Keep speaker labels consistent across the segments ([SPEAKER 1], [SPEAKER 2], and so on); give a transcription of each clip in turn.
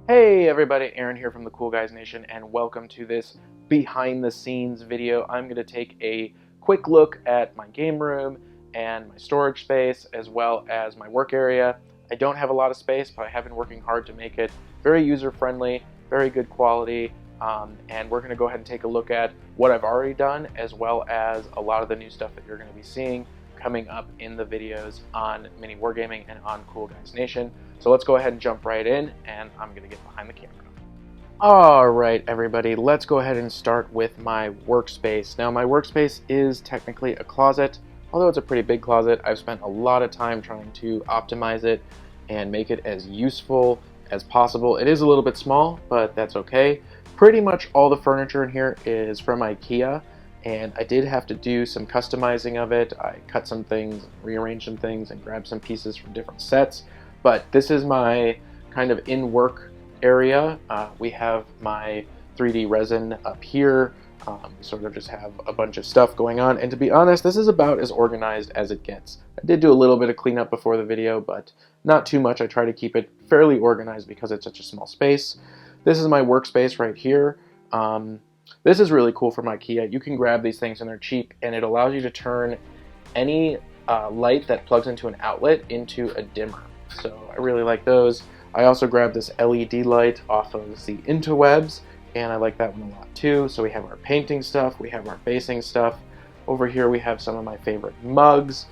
[SPEAKER 1] Hey everybody, Aaron here from the Cool Guys Nation, and welcome to this behind the scenes video. I'm going to take a quick look at my game room and my storage space as well as my work area. I don't have a lot of space, but I have been working hard to make it very user friendly, very good quality, and we're going to go ahead and take a look at what I've already done as well as a lot of the new stuff that you're going to be seeing coming up in the videos on Mini Wargaming and on Cool Guys Nation. So let's go ahead and jump right in, and I'm going to get behind the camera. Alright everybody, let's go ahead and start with my workspace. Now my workspace is technically a closet. Although it's a pretty big closet, I've spent a lot of time trying to optimize it and make it as useful as possible. It is a little bit small, but that's okay. Pretty much all the furniture in here is from IKEA, and I did have to do some customizing of it. I cut some things, rearranged some things, and grabbed some pieces from different sets. But this is my kind of in-work area. We have my 3D resin up here. We sort of just have a bunch of stuff going on. And to be honest, this is about as organized as it gets. I did do a little bit of cleanup before the video, but not too much. I try to keep it fairly organized because it's such a small space. This is my workspace right here. This is really cool from IKEA. You can grab these things and they're cheap, and it allows you to turn any light that plugs into an outlet into a dimmer. So I really like those. I also grabbed this LED light off of the interwebs, and I like that one a lot too. So we have our painting stuff, we have our basing stuff. Over here we have some of my favorite mugs.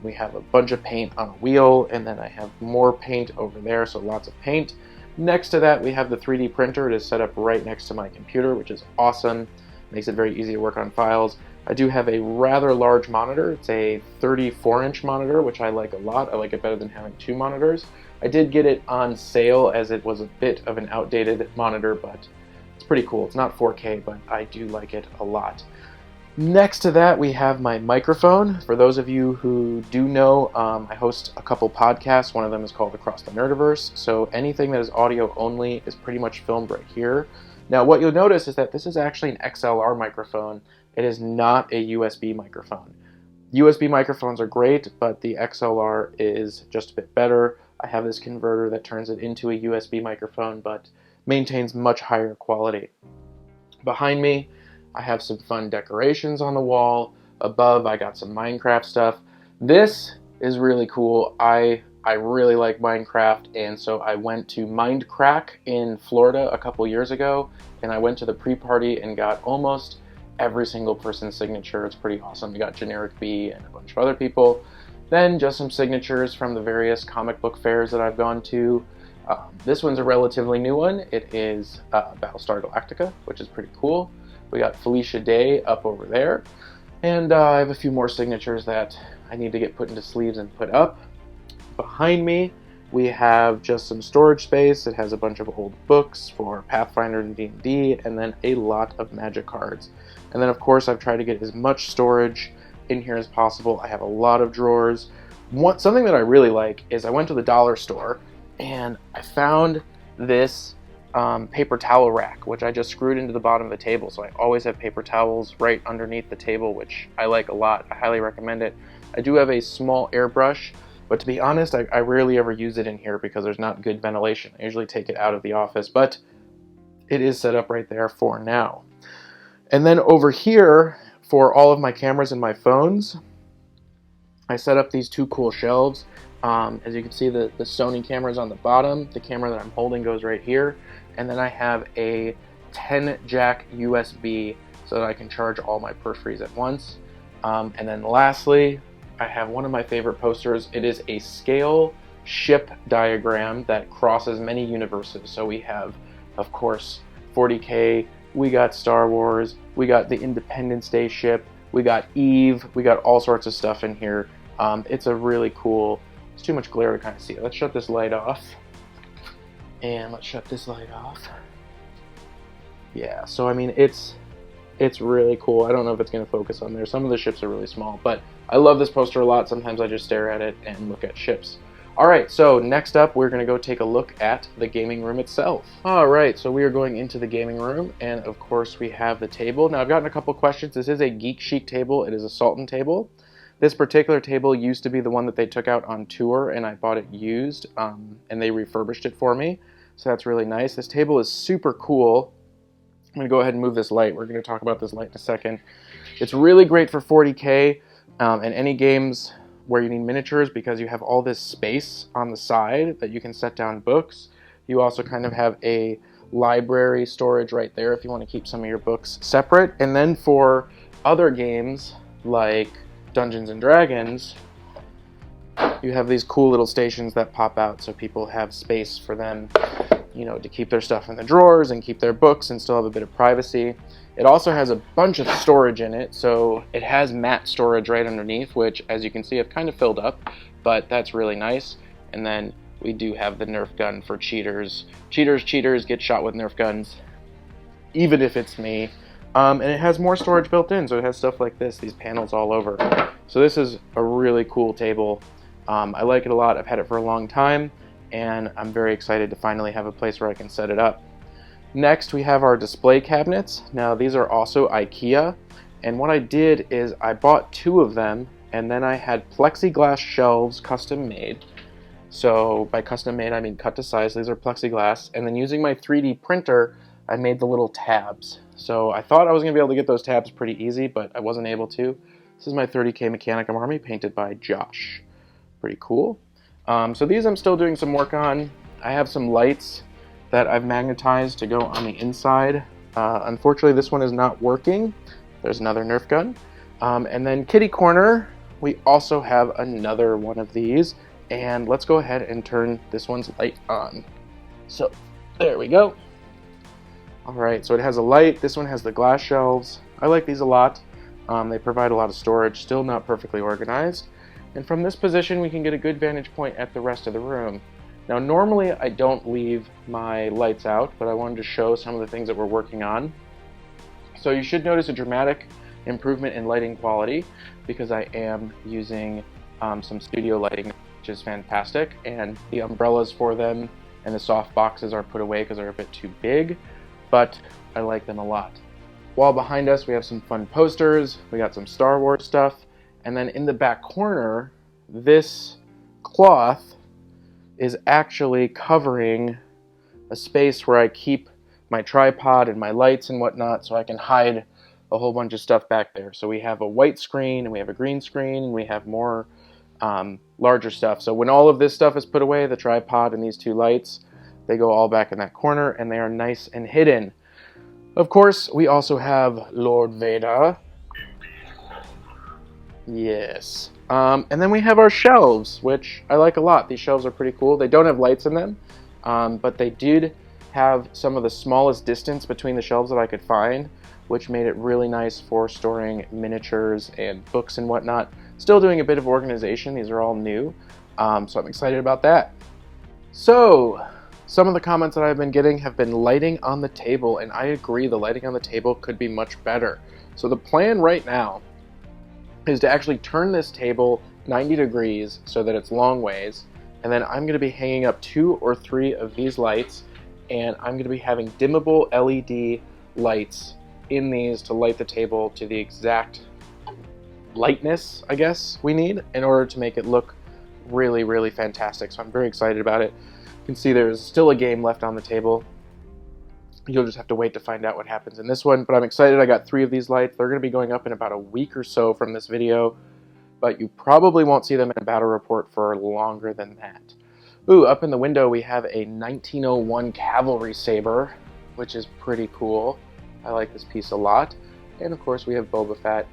[SPEAKER 1] We have a bunch of paint on a wheel, and then I have more paint over there, so lots of paint. Next to that we have the 3D printer. It is set up right next to my computer, which is awesome. Makes it very easy to work on files. I do have a rather large monitor. It's a 34-inch monitor, which I like a lot. I like it better than having two monitors. I did get it on sale as it was a bit of an outdated monitor, but it's pretty cool. It's not 4K, but I do like it a lot. Next to that, we have my microphone. For those of you who do know, I host a couple podcasts. One of them is called Across the Nerdiverse. So anything that is audio only is pretty much filmed right here. Now, what you'll notice is that this is actually an XLR microphone. It is not a USB microphone. USB microphones are great, but the XLR is just a bit better. I have this converter that turns it into a USB microphone, but maintains much higher quality. Behind me, I have some fun decorations on the wall. Above, I got some Minecraft stuff. This is really cool. I really like Minecraft, and so I went to Mindcrack in Florida a couple years ago, and I went to the pre-party and got almost every single person's signature. It's pretty awesome. We got Generic B and a bunch of other people. Then just some signatures from the various comic book fairs that I've gone to. This one's a relatively new one. It is Battlestar Galactica, which is pretty cool. We got Felicia Day up over there. And I have a few more signatures that I need to get put into sleeves and put up. Behind me, we have just some storage space. It has a bunch of old books for Pathfinder and D&D, and then a lot of Magic cards. And then, of course, I've tried to get as much storage in here as possible. I have a lot of drawers. Something that I really like is I went to the dollar store, and I found this paper towel rack, which I just screwed into the bottom of the table. So I always have paper towels right underneath the table, which I like a lot. I highly recommend it. I do have a small airbrush, but to be honest, I rarely ever use it in here because there's not good ventilation. I usually take it out of the office, but it is set up right there for now. And then over here, for all of my cameras and my phones, I set up these two cool shelves. As you can see, the Sony camera's on the bottom. The camera that I'm holding goes right here. And then I have a 10 jack USB so that I can charge all my peripheries at once. And then lastly, I have one of my favorite posters. It is a scale ship diagram that crosses many universes. So we have, of course, 40K, we got Star Wars, we got the Independence Day ship, we got Eve, we got all sorts of stuff in here. It's a really cool, it's too much glare to kind of see it. Let's shut this light off. And let's shut this light off. Yeah, so I mean, it's really cool. I don't know if it's going to focus on there. Some of the ships are really small, but I love this poster a lot. Sometimes I just stare at it and look at ships. Alright, so next up we're going to go take a look at the gaming room itself. Alright, so we are going into the gaming room, and of course we have the table. Now I've gotten a couple questions. This is a Geek Chic table. It is a Sultan table. This particular table used to be the one that they took out on tour, and I bought it used, and they refurbished it for me. so that's really nice. This table is super cool. I'm going to go ahead and move this light. We're going to talk about this light in a second. It's really great for 40K and any games where you need miniatures because you have all this space on the side that you can set down books. You also kind of have a library storage right there if you want to keep some of your books separate. And then for other games like Dungeons and Dragons, you have these cool little stations that pop out so people have space for them, you know, to keep their stuff in the drawers and keep their books and still have a bit of privacy. It also has a bunch of storage in it, so it has mat storage right underneath, which, as you can see, I've kind of filled up, but that's really nice. And then we do have the Nerf gun for cheaters. Cheaters get shot with Nerf guns, even if it's me. And it has more storage built in, so it has stuff like this, these panels all over. So this is a really cool table. I like it a lot. I've had it for a long time, and I'm very excited to finally have a place where I can set it up. Next, we have our display cabinets. Now, these are also IKEA, and what I did is I bought 2 of them, and then I had plexiglass shelves custom made. So by custom made, I mean cut to size. These are plexiglass, and then using my 3D printer, I made the little tabs. So I thought I was going to be able to get those tabs pretty easy, but I wasn't able to. This is my 30K Mechanicum Army painted by Josh. Pretty cool. So these I'm still doing some work on. I have some lights that I've magnetized to go on the inside. Unfortunately, this one is not working. There's another Nerf gun. And then kitty corner, we also have another one of these. And let's go ahead and turn this one's light on. So there we go. All right, so it has a light. This one has the glass shelves. I like these a lot. They provide a lot of storage, still not perfectly organized. And from this position, we can get a good vantage point at the rest of the room. Now, normally I don't leave my lights out, but I wanted to show some of the things that we're working on. So you should notice a dramatic improvement in lighting quality because I am using some studio lighting, which is fantastic. And the umbrellas for them and the soft boxes are put away because they're a bit too big, but I like them a lot. While behind us, we have some fun posters. We got some Star Wars stuff. And then in the back corner, this cloth is actually covering a space where I keep my tripod and my lights and whatnot, so I can hide a whole bunch of stuff back there. So we have a white screen and we have a green screen and we have more larger stuff. So when all of this stuff is put away, the tripod and these 2 lights, they go all back in that corner and they are nice and hidden. Of course, we also have Lord Vader. Yes. And then we have our shelves, which I like a lot. These shelves are pretty cool. They don't have lights in them, but they did have some of the smallest distance between the shelves that I could find, which made it really nice for storing miniatures and books and whatnot. Still doing a bit of organization. These are all new, so I'm excited about that. So, some of the comments that I've been getting have been lighting on the table, and I agree the lighting on the table could be much better. So the plan right now is to actually turn this table 90 degrees so that it's long ways, and then I'm going to be hanging up 2 or 3 of these lights, and I'm going to be having dimmable LED lights in these to light the table to the exact lightness, I guess, we need in order to make it look really, really fantastic. So I'm very excited about it. You can see there's still a game left on the table. You'll just have to wait to find out what happens in this one, but I'm excited. I got 3 of these lights. They're going to be going up in about a week or so from this video, but you probably won't see them in a battle report for longer than that. Ooh, up in the window we have a 1901 cavalry saber, which is pretty cool. I like this piece a lot. And of course we have Boba Fett.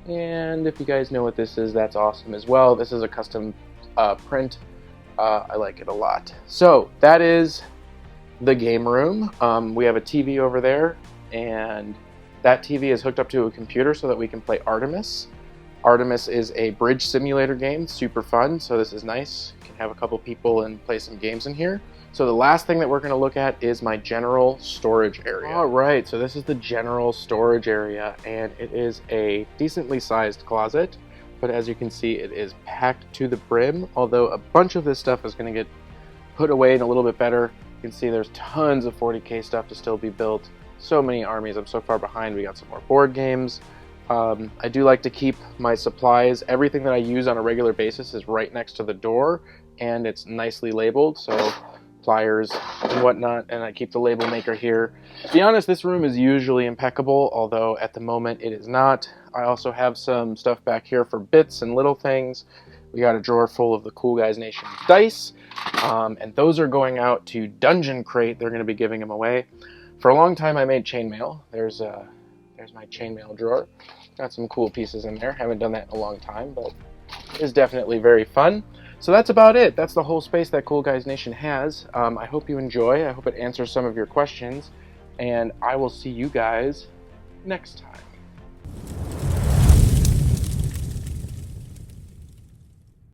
[SPEAKER 1] And if you guys know what this is, that's awesome as well. This is a custom print. I like it a lot. So that is the game room. We have a TV over there, and that TV is hooked up to a computer so that we can play Artemis. Artemis is a bridge simulator game, super fun, so this is nice. You can have a couple people and play some games in here. So the last thing that we're going to look at is my general storage area. Alright, so this is the general storage area, and it is a decently sized closet, but as you can see it is packed to the brim, although a bunch of this stuff is going to get put away in a little bit better. You can see there's tons of 40K stuff to still be built. So many armies. I'm so far behind. We got some more board games. I do like to keep my supplies. Everything that I use on a regular basis is right next to the door, and it's nicely labeled. So pliers and whatnot, and I keep the label maker here. To be honest, this room is usually impeccable, although at the moment it is not. I also have some stuff back here for bits and little things. We got a drawer full of the Cool Guys Nation dice, and those are going out to Dungeon Crate. They're going to be giving them away. For a long time I made chainmail. There's my chainmail drawer. Got some cool pieces in there. Haven't done that in a long time, but it's definitely very fun. So that's about it. That's the whole space that Cool Guys Nation has. I hope you enjoy. I hope it answers some of your questions, and I will see you guys next time.